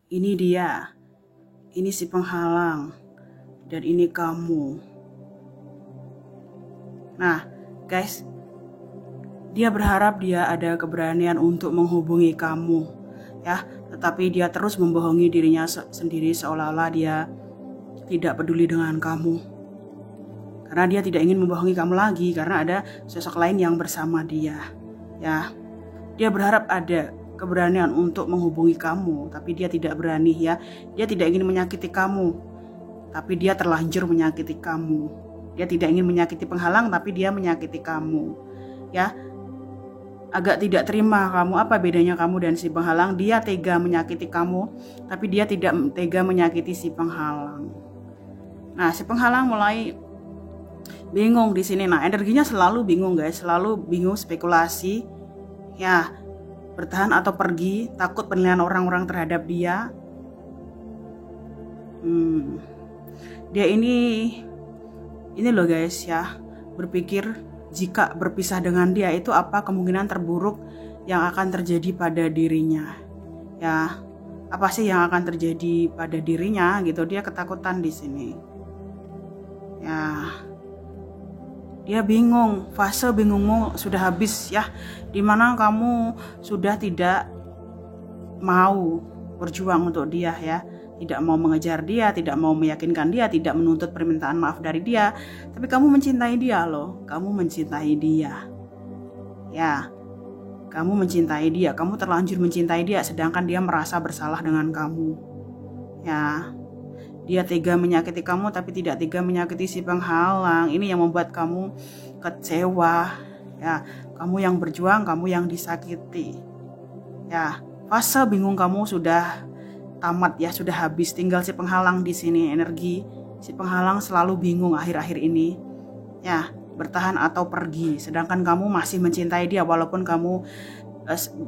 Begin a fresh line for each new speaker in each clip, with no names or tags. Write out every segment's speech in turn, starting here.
Ini dia, ini si penghalang, dan ini kamu. Nah, guys, dia berharap dia ada keberanian untuk menghubungi kamu, ya. Tetapi dia terus membohongi dirinya sendiri seolah-olah dia tidak peduli dengan kamu. Karena dia tidak ingin membohongi kamu lagi karena ada sosok lain yang bersama dia, ya. Dia berharap ada keberanian untuk menghubungi kamu, tapi dia tidak berani, ya. Dia tidak ingin menyakiti kamu, tapi dia terlanjur menyakiti kamu. Dia tidak ingin menyakiti penghalang, tapi dia menyakiti kamu, ya. Agak tidak terima kamu, apa bedanya kamu dan si penghalang? Dia tega menyakiti kamu, tapi dia tidak tega menyakiti si penghalang. Nah, si penghalang mulai bingung di sini. Nah, energinya selalu bingung, guys, selalu bingung, spekulasi, ya. Bertahan atau pergi, takut penilaian orang-orang terhadap dia. Dia ini loh, guys, ya, berpikir jika berpisah dengan dia itu apa kemungkinan terburuk yang akan terjadi pada dirinya, ya. Apa sih yang akan terjadi pada dirinya gitu? Dia ketakutan di sini, ya. Dia bingung, fase bingungmu sudah habis, ya, dimana kamu sudah tidak mau berjuang untuk dia, ya, tidak mau mengejar dia, tidak mau meyakinkan dia, tidak menuntut permintaan maaf dari dia, tapi kamu mencintai dia loh, kamu mencintai dia, ya, kamu mencintai dia, kamu terlanjur mencintai dia, sedangkan dia merasa bersalah dengan kamu, ya. Dia tega menyakiti kamu tapi tidak tega menyakiti si penghalang. Ini yang membuat kamu kecewa, ya. Kamu yang berjuang, kamu yang disakiti, ya. Fase bingung kamu sudah tamat, ya, sudah habis. Tinggal si penghalang di sini. Energi si penghalang selalu bingung akhir-akhir ini, ya, bertahan atau pergi. Sedangkan kamu masih mencintai dia walaupun kamu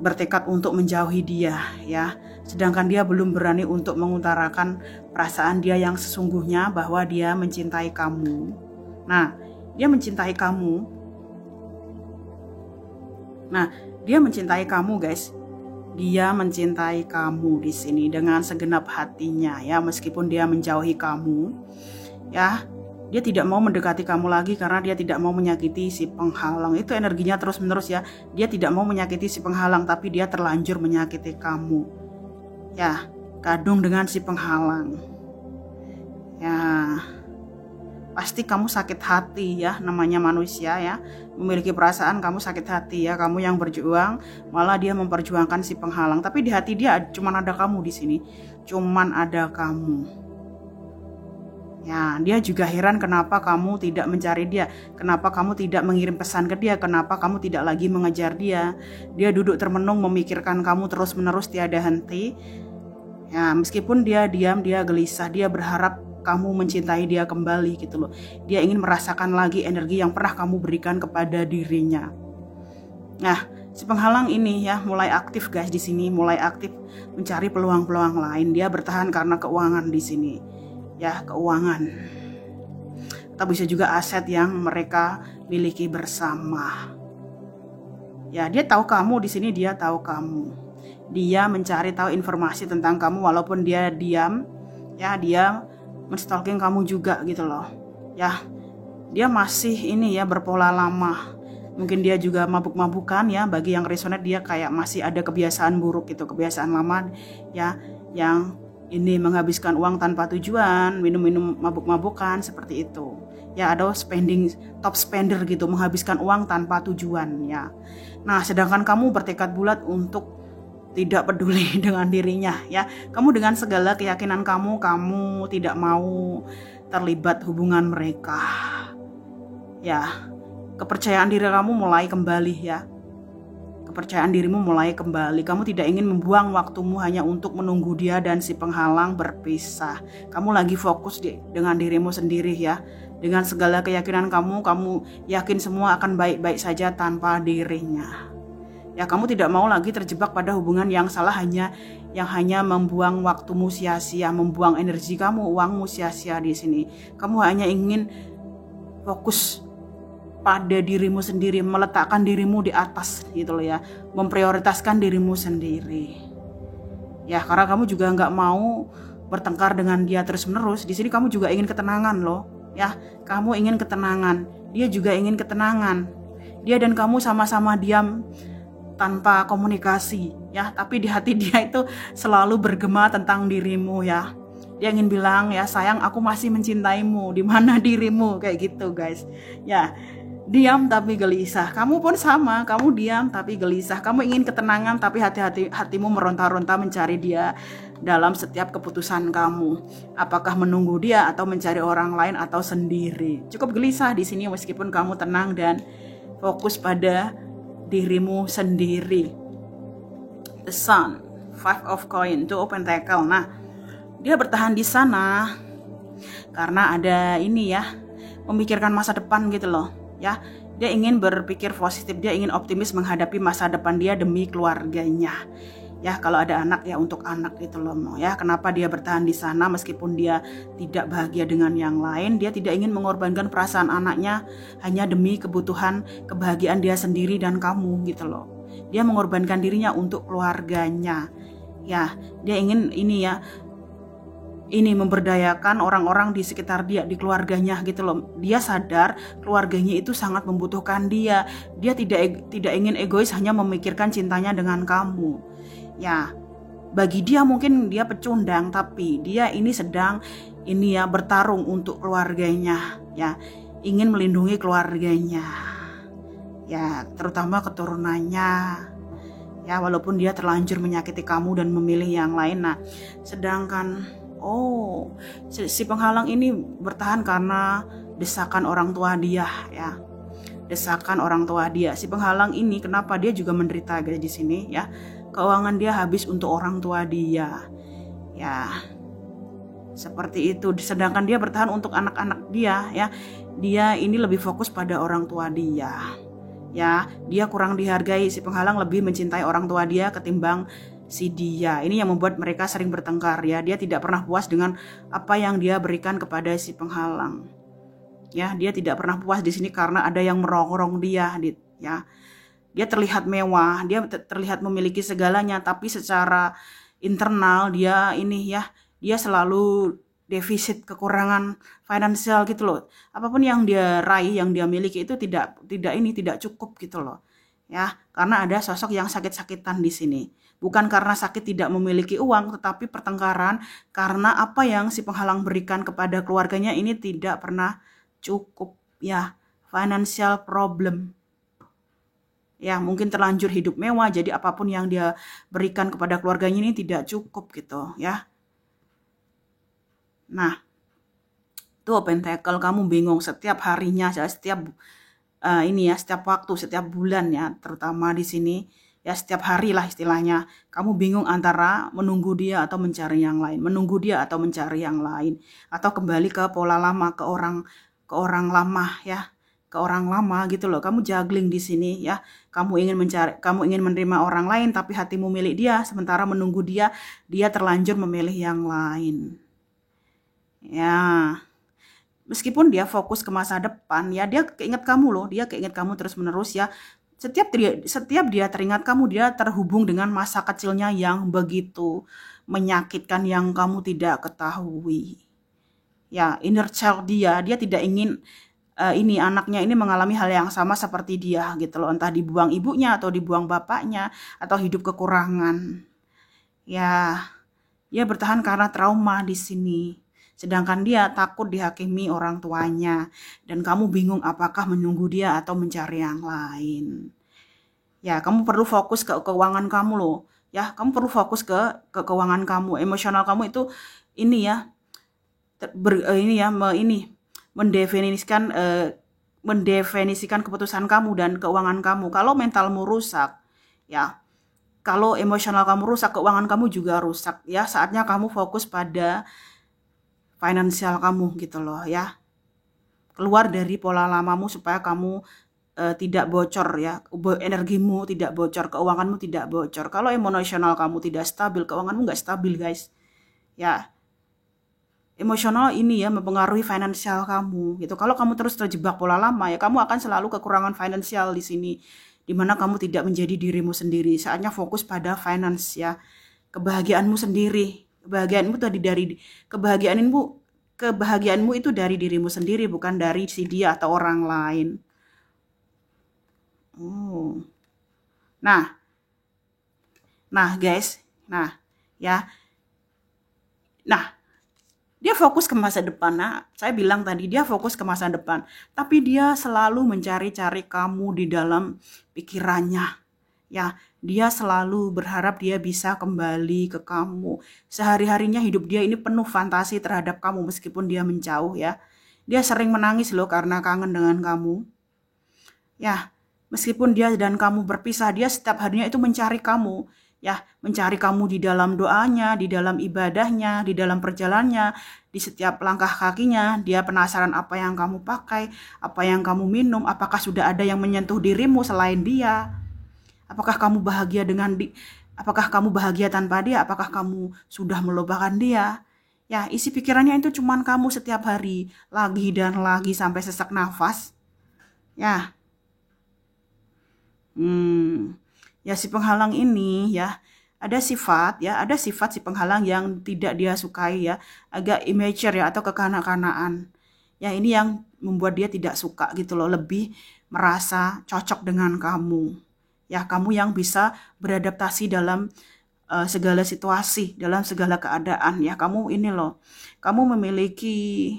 bertekad untuk menjauhi dia, ya. Sedangkan dia belum berani untuk mengutarakan perasaan dia yang sesungguhnya bahwa dia mencintai kamu. Nah, dia mencintai kamu. Nah, dia mencintai kamu, guys. Dia mencintai kamu di sini dengan segenap hatinya, ya, meskipun dia menjauhi kamu, ya. Dia tidak mau mendekati kamu lagi karena dia tidak mau menyakiti si penghalang. Itu energinya terus-menerus, ya. Dia tidak mau menyakiti si penghalang, tapi dia terlanjur menyakiti kamu, ya. Kadung dengan si penghalang, ya. Pasti kamu sakit hati, ya, namanya manusia, ya. Memiliki perasaan, kamu sakit hati, ya. Kamu yang berjuang, malah dia memperjuangkan si penghalang. Tapi di hati dia cuman ada kamu di sini. Cuman ada kamu. Ya, dia juga heran kenapa kamu tidak mencari dia, kenapa kamu tidak mengirim pesan ke dia, kenapa kamu tidak lagi mengejar dia. Dia duduk termenung memikirkan kamu terus-menerus tiada henti. Ya, meskipun dia diam, dia gelisah, dia berharap kamu mencintai dia kembali gitu loh. Dia ingin merasakan lagi energi yang pernah kamu berikan kepada dirinya. Nah, si penghalang ini, ya, mulai aktif, guys, di sini, mulai aktif mencari peluang-peluang lain. Dia bertahan karena keuangan di sini. Ya, keuangan, atau bisa juga aset yang mereka miliki bersama. Ya, dia tahu kamu di sini, dia tahu kamu. Dia mencari tahu informasi tentang kamu walaupun dia diam, ya. Dia menstalking kamu juga gitu loh, ya. Dia masih ini, ya, berpola lama. Mungkin dia juga mabuk-mabukan, ya. Bagi yang resonate, dia kayak masih ada kebiasaan buruk gitu, kebiasaan lama, ya, yang ini menghabiskan uang tanpa tujuan, minum-minum mabuk-mabukan seperti itu. Ya, ada spending, top spender gitu, menghabiskan uang tanpa tujuan, ya. Nah, sedangkan kamu bertekad bulat untuk tidak peduli dengan dirinya, ya. Kamu dengan segala keyakinan kamu tidak mau terlibat hubungan mereka. Ya, kepercayaan diri kamu mulai kembali, ya. Kepercayaan dirimu mulai kembali. Kamu tidak ingin membuang waktumu hanya untuk menunggu dia dan si penghalang berpisah. Kamu lagi fokus dengan dirimu sendiri, ya. Dengan segala keyakinan kamu yakin semua akan baik-baik saja tanpa dirinya. Ya, kamu tidak mau lagi terjebak pada hubungan yang salah yang hanya membuang waktumu sia-sia, membuang energi kamu, uangmu sia-sia di sini. Kamu hanya ingin fokus pada dirimu sendiri, meletakkan dirimu di atas gitu loh, ya, memprioritaskan dirimu sendiri. Ya, karena kamu juga nggak mau bertengkar dengan dia terus-menerus. Di sini kamu juga ingin ketenangan loh. Ya, kamu ingin ketenangan. Dia juga ingin ketenangan. Dia dan kamu sama-sama diam tanpa komunikasi, ya. Tapi di hati dia itu selalu bergema tentang dirimu, ya. Dia ingin bilang, ya sayang, aku masih mencintaimu. Di mana dirimu? Kayak gitu, guys. Ya. Diam tapi gelisah. Kamu pun sama, kamu diam tapi gelisah. Kamu ingin ketenangan tapi hatimu meronta-ronta mencari dia dalam setiap keputusan kamu. Apakah menunggu dia atau mencari orang lain atau sendiri. Cukup gelisah di sini meskipun kamu tenang dan fokus pada dirimu sendiri. The Sun, Five of Coin, Two of Pentacle. Nah, dia bertahan di sana karena ada ini ya, memikirkan masa depan gitu loh. Ya, dia ingin berpikir positif, dia ingin optimis menghadapi masa depan dia demi keluarganya. Ya, kalau ada anak ya untuk anak gitu loh. Ya, kenapa dia bertahan di sana meskipun dia tidak bahagia dengan yang lain? Dia tidak ingin mengorbankan perasaan anaknya hanya demi kebutuhan kebahagiaan dia sendiri dan kamu gitu loh. Dia mengorbankan dirinya untuk keluarganya. Ya, dia ingin ini memberdayakan orang-orang di sekitar dia, di keluarganya gitu loh. Dia sadar keluarganya itu sangat membutuhkan dia. Dia tidak ingin egois hanya memikirkan cintanya dengan kamu. Ya, bagi dia mungkin dia pecundang, tapi dia ini sedang bertarung untuk keluarganya, ya. Ingin melindungi keluarganya. Ya, terutama keturunannya. Ya, walaupun dia terlanjur menyakiti kamu dan memilih yang lain. Nah, sedangkan si penghalang ini bertahan karena desakan orang tua dia, ya. Desakan orang tua dia. Si penghalang ini kenapa dia juga menderita guys di sini, ya. Keuangan dia habis untuk orang tua dia. Ya. Seperti itu. Sedangkan dia bertahan untuk anak-anak dia, ya. Dia ini lebih fokus pada orang tua dia. Ya, dia kurang dihargai. Si penghalang lebih mencintai orang tua dia ketimbang si dia. Ini yang membuat mereka sering bertengkar, ya. Dia tidak pernah puas dengan apa yang dia berikan kepada si penghalang. Ya, dia tidak pernah puas di sini karena ada yang merongrong dia, ya. Dia terlihat mewah, dia terlihat memiliki segalanya, tapi secara internal dia dia selalu defisit, kekurangan finansial gitu loh. Apapun yang dia raih, yang dia miliki itu tidak cukup gitu loh. Ya, karena ada sosok yang sakit-sakitan di sini. Bukan karena sakit tidak memiliki uang, tetapi pertengkaran karena apa yang si penghalang berikan kepada keluarganya ini tidak pernah cukup, ya. Financial problem. Ya, mungkin terlanjur hidup mewah, jadi apapun yang dia berikan kepada keluarganya ini tidak cukup gitu, ya. Nah, tuh Pentacle, kamu bingung setiap harinya, setiap setiap waktu, setiap bulan, ya, terutama di sini, ya, setiap hari lah istilahnya, kamu bingung antara menunggu dia atau mencari yang lain, menunggu dia atau mencari yang lain, atau kembali ke pola lama, ke orang lama, ya, ke orang lama gitu loh. Kamu juggling di sini, ya. Kamu ingin menerima orang lain, tapi hatimu milik dia, sementara menunggu dia terlanjur memilih yang lain. Ya, meskipun dia fokus ke masa depan, ya, dia keinget kamu loh, dia keinget kamu terus-menerus, ya. Setiap dia teringat kamu, dia terhubung dengan masa kecilnya yang begitu menyakitkan yang kamu tidak ketahui. Ya, inner child dia tidak ingin anaknya ini mengalami hal yang sama seperti dia gitu loh, entah dibuang ibunya atau dibuang bapaknya atau hidup kekurangan. Ya, dia bertahan karena trauma di sini. Sedangkan dia takut dihakimi orang tuanya. Dan kamu bingung apakah menunggu dia atau mencari yang lain. Ya, kamu perlu fokus ke keuangan kamu loh. Ya, kamu perlu fokus ke keuangan kamu. Emosional kamu itu mendefinisikan keputusan kamu dan keuangan kamu. Kalau mentalmu rusak, ya, kalau emosional kamu rusak, keuangan kamu juga rusak, ya. Saatnya kamu fokus pada finansial kamu gitu loh, ya. Keluar dari pola lamamu supaya kamu tidak bocor, ya. Energimu tidak bocor, keuanganmu tidak bocor. Kalau emosional kamu tidak stabil, keuanganmu nggak stabil, guys. Ya. Emosional ini ya mempengaruhi finansial kamu gitu. Kalau kamu terus terjebak pola lama, ya, kamu akan selalu kekurangan finansial di sini, dimana kamu tidak menjadi dirimu sendiri. Saatnya fokus pada finance, ya. kebahagiaanmu sendiri. Kebahagiaanmu tadi dari kebahagiaanmu itu dari dirimu sendiri, bukan dari si dia atau orang lain. Oh. Nah guys, ya. Nah, dia fokus ke masa depan. Nah, saya bilang tadi dia fokus ke masa depan, tapi dia selalu mencari-cari kamu di dalam pikirannya. Ya, dia selalu berharap dia bisa kembali ke kamu. Sehari-harinya hidup dia ini penuh fantasi terhadap kamu meskipun dia menjauh ya. Dia sering menangis loh karena kangen dengan kamu. Ya, meskipun dia dan kamu berpisah, dia setiap harinya itu mencari kamu. Ya, mencari kamu di dalam doanya, di dalam ibadahnya, di dalam perjalanannya, di setiap langkah kakinya. Dia penasaran apa yang kamu pakai, apa yang kamu minum, apakah sudah ada yang menyentuh dirimu selain dia. Apakah kamu bahagia tanpa dia? Apakah kamu sudah melupakan dia? Ya, isi pikirannya itu cuman kamu setiap hari, lagi dan lagi sampai sesak nafas. Ya. Ya si penghalang ini ya, ada sifat si penghalang yang tidak dia sukai ya, agak immature ya atau kekanak-kanaan. Ya, ini yang membuat dia tidak suka gitu loh, lebih merasa cocok dengan kamu. Ya, kamu yang bisa beradaptasi dalam segala situasi, dalam segala keadaan ya. Kamu ini loh, kamu memiliki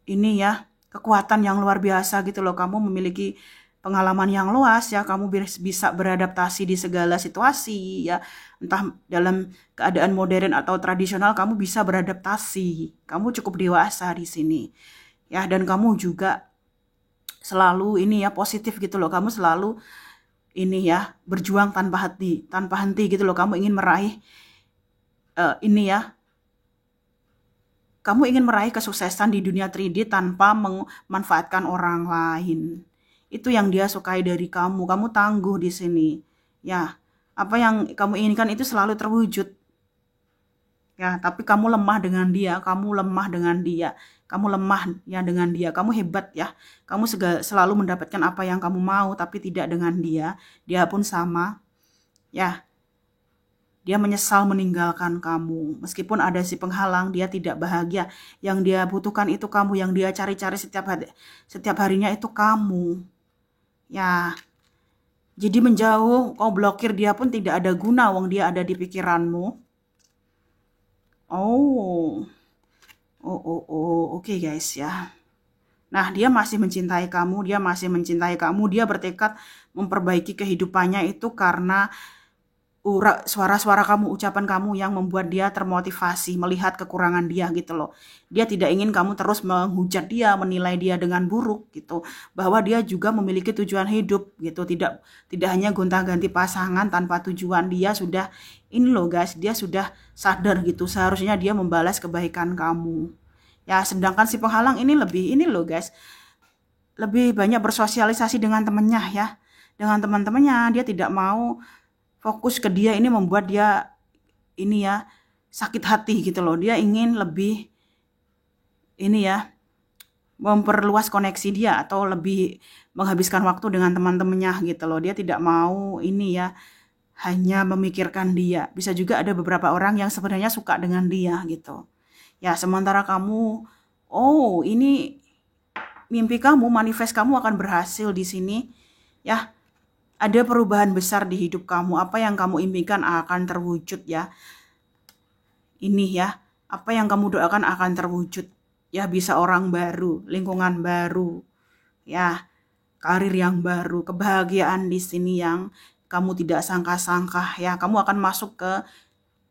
ini ya, kekuatan yang luar biasa gitu loh. Kamu memiliki pengalaman yang luas ya, kamu bisa beradaptasi di segala situasi ya. Entah dalam keadaan modern atau tradisional, kamu bisa beradaptasi. Kamu cukup dewasa di sini. Ya, dan kamu juga selalu ini ya, positif gitu loh. Kamu selalu ini ya, berjuang tanpa henti gitu loh. Kamu ingin meraih ini ya, kamu ingin meraih kesuksesan di dunia 3D tanpa memanfaatkan orang lain. Itu yang dia sukai dari kamu. Kamu tangguh di sini. Ya, apa yang kamu inginkan itu selalu terwujud. Ya, tapi kamu lemah dengan dia. Kamu lemah dengan dia. Kamu lemah ya dengan dia. Kamu hebat ya. Kamu selalu mendapatkan apa yang kamu mau, tapi tidak dengan dia. Dia pun sama. Ya, dia menyesal meninggalkan kamu. Meskipun ada si penghalang, dia tidak bahagia. Yang dia butuhkan itu kamu. Yang dia cari-cari setiap harinya itu kamu. Ya, jadi menjauh, kau blokir dia pun tidak ada guna, wong dia ada di pikiranmu. Oke guys ya. Nah, dia masih mencintai kamu, dia bertekad memperbaiki kehidupannya itu karena suara-suara kamu, ucapan kamu yang membuat dia termotivasi melihat kekurangan dia gitu loh. Dia tidak ingin kamu terus menghujat dia, menilai dia dengan buruk gitu. Bahwa dia juga memiliki tujuan hidup gitu. Tidak hanya gonta-ganti pasangan tanpa tujuan. Dia sudah ini loh guys, dia sudah sadar gitu. Seharusnya dia membalas kebaikan kamu. Ya, sedangkan si penghalang ini loh guys, lebih banyak bersosialisasi dengan temannya ya. Dengan teman-temannya, dia tidak mau fokus ke dia. Ini membuat dia ini ya, sakit hati gitu loh. Dia ingin lebih ini ya, memperluas koneksi dia atau lebih menghabiskan waktu dengan teman-temannya gitu loh. Dia tidak mau ini ya, hanya memikirkan dia. Bisa juga ada beberapa orang yang sebenarnya suka dengan dia gitu. Ya, sementara kamu, ini mimpi kamu, manifest kamu akan berhasil di sini ya. Ada perubahan besar di hidup kamu. Apa yang kamu impikan akan terwujud ya. Ini ya, apa yang kamu doakan akan terwujud. Ya, bisa orang baru, lingkungan baru. Ya, karir yang baru, kebahagiaan di sini yang kamu tidak sangka-sangka ya. Kamu akan masuk ke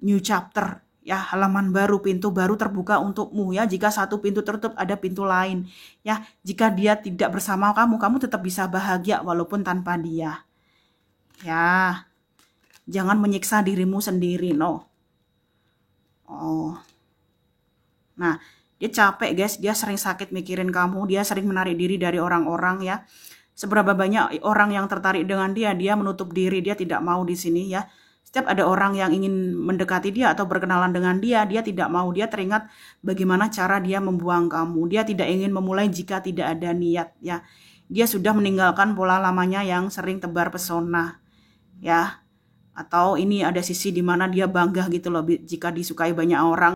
new chapter ya, halaman baru, pintu baru terbuka untukmu ya. Jika satu pintu tertutup, ada pintu lain ya. Jika dia tidak bersama kamu tetap bisa bahagia walaupun tanpa dia. Ya, jangan menyiksa dirimu sendiri, no. Nah, dia capek guys, dia sering sakit mikirin kamu, dia sering menarik diri dari orang-orang ya. Seberapa banyak orang yang tertarik dengan dia menutup diri, dia tidak mau di sini ya. Setiap ada orang yang ingin mendekati dia atau berkenalan dengan dia tidak mau. Dia teringat bagaimana cara dia membuang kamu. Dia tidak ingin memulai jika tidak ada niat ya. Dia sudah meninggalkan pola lamanya yang sering tebar pesona. Ya, Atau ini ada sisi di mana dia bangga gitu loh jika disukai banyak orang.